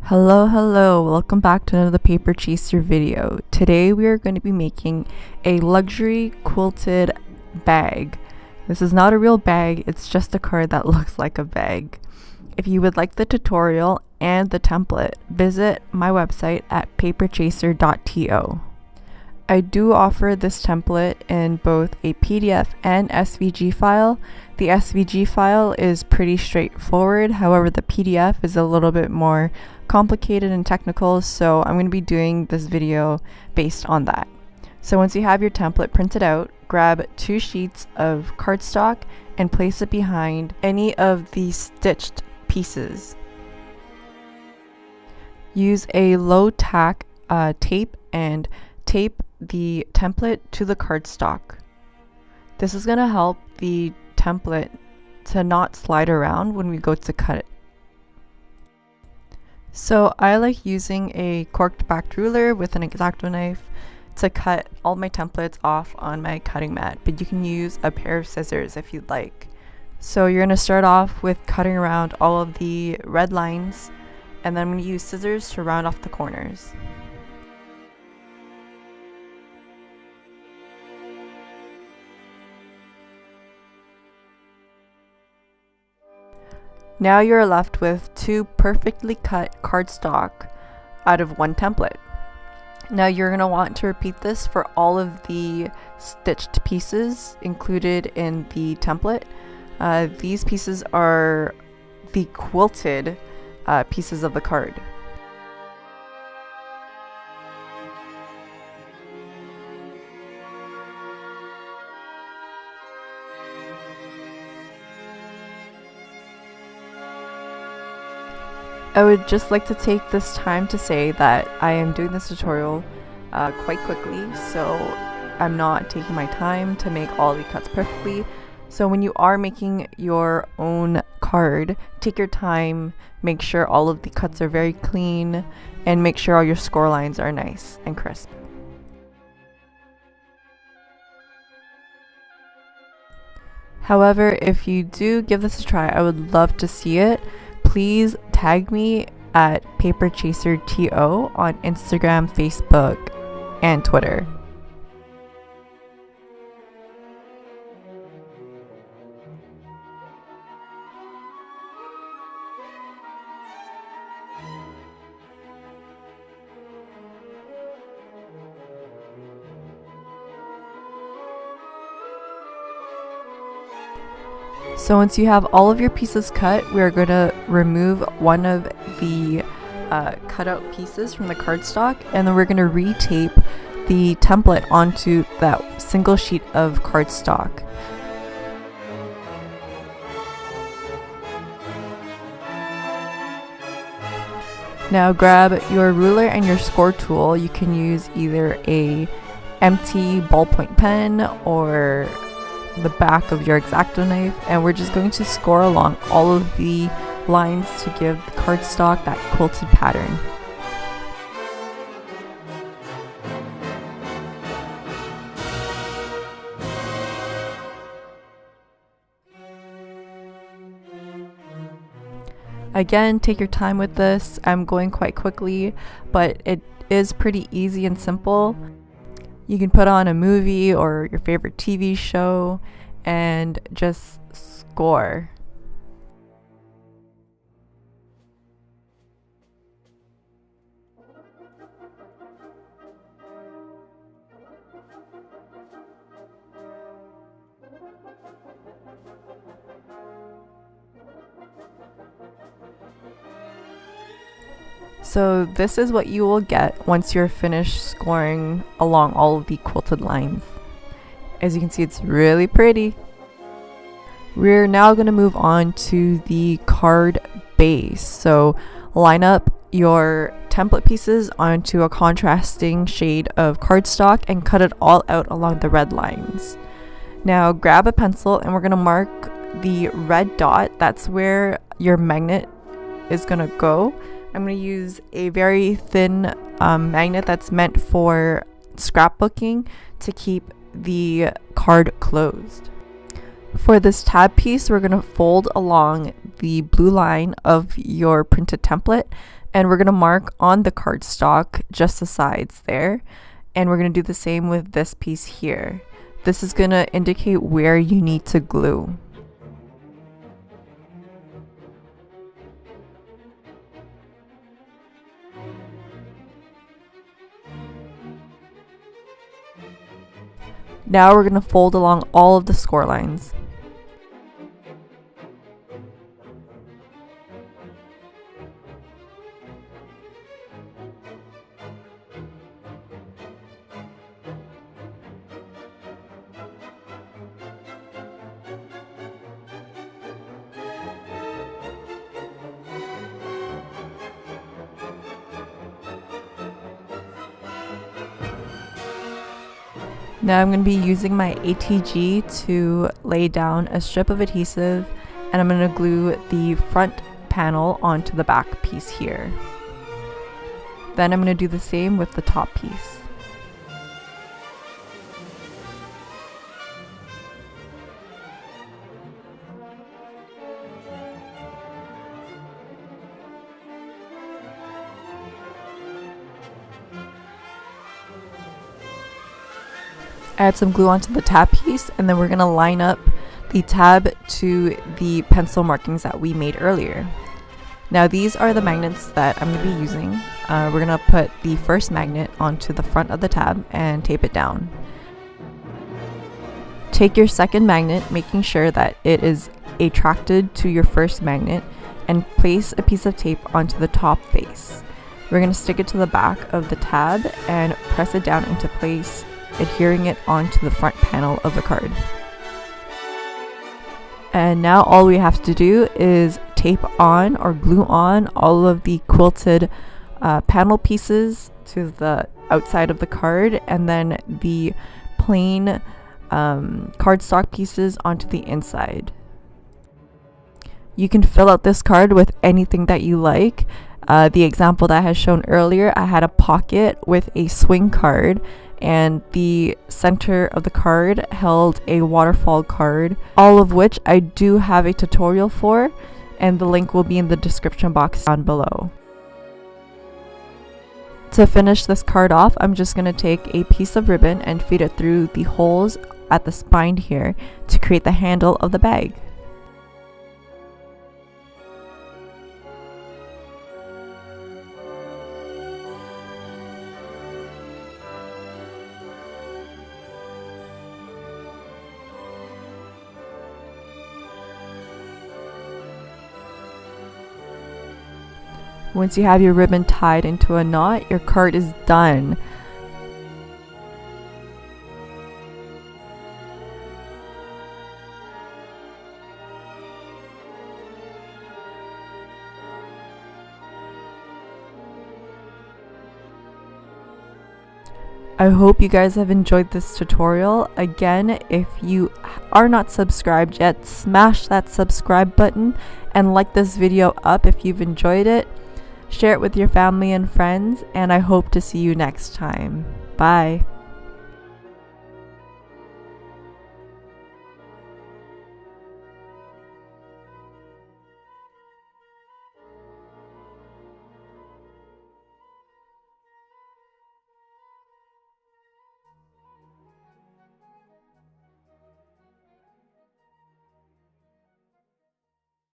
Hello, welcome back to another paper chaser video. Today we are going to be making a luxury quilted bag. This is not a real bag, it's just a card that looks like a bag. If you would like the tutorial and the template, visit my website at paperchaser.to. I do offer this template in both a PDF and SVG file. The SVG file is pretty straightforward, however the PDF is a little bit more complicated and technical, so I'm going to be doing this video based on that. So once you have your template printed out, grab 2 sheets of cardstock and place it behind any of the stitched pieces. Use a low tack tape and tape the template to the cardstock. This is going to help the template to not slide around when we go to cut it. So I like using a corked backed ruler with an X-Acto knife to cut all my templates off on my cutting mat, but you can use a pair of scissors if you'd like. So you're going to start off with cutting around all of the red lines, and then I'm going to use scissors to round off the corners. Now you're left with 2 perfectly cut cardstock out of 1 template. Now you're going to want to repeat this for all of the stitched pieces included in the template. These pieces are the quilted pieces of the card. I would just like to take this time to say that I am doing this tutorial quite quickly, so I'm not taking my time to make all the cuts perfectly. So when you are making your own card, take your time, make sure all of the cuts are very clean, and make sure all your score lines are nice and crisp. However, if you do give this a try, I would love to see it. Please tag me at paperchaserto on Instagram, Facebook, and Twitter. So once you have all of your pieces cut, we are going to remove one of the cutout pieces from the cardstock, and then we're going to retape the template onto that single sheet of cardstock. Now grab your ruler and your score tool. You can use either a empty ballpoint pen or the back of your X-Acto knife, and we're just going to score along all of the lines to give the cardstock that quilted pattern. Again, take your time with this. I'm going quite quickly, but it is pretty easy and simple. You can put on a movie or your favorite TV show and just score. So this is what you will get once you're finished scoring along all of the quilted lines. As you can see, it's really pretty. We're now going to move on to the card base. So line up your template pieces onto a contrasting shade of cardstock and cut it all out along the red lines. Now grab a pencil and we're going to mark the red dot. That's where your magnet is going to go. I'm going to use a very thin magnet that's meant for scrapbooking to keep the card closed. For this tab piece, we're going to fold along the blue line of your printed template, and we're going to mark on the cardstock just the sides there. And we're going to do the same with this piece here. This is going to indicate where you need to glue. Now we're going to fold along all of the score lines. Now I'm going to be using my ATG to lay down a strip of adhesive, and I'm going to glue the front panel onto the back piece here. Then I'm going to do the same with the top piece. Add some glue onto the tab piece, and then we're going to line up the tab to the pencil markings that we made earlier. Now these are the magnets that I'm going to be using. We're going to put the first magnet onto the front of the tab and tape it down. Take your second magnet, making sure that it is attracted to your first magnet, and place a piece of tape onto the top face. We're going to stick it to the back of the tab and press it down into place, adhering it onto the front panel of the card. And now all we have to do is tape on or glue on all of the quilted panel pieces to the outside of the card, and then the plain cardstock pieces onto the inside. You can fill out this card with anything that you like. The example that I had shown earlier, I had a pocket with a swing card, and the center of the card held a waterfall card, all of which I do have a tutorial for, and the link will be in the description box down below. To finish this card off, I'm just going to take a piece of ribbon and feed it through the holes at the spine here to create the handle of the bag. Once you have your ribbon tied into a knot, your card is done. I hope you guys have enjoyed this tutorial. Again, if you are not subscribed yet, smash that subscribe button and like this video up if you've enjoyed it. Share it with your family and friends, and I hope to see you next time. Bye.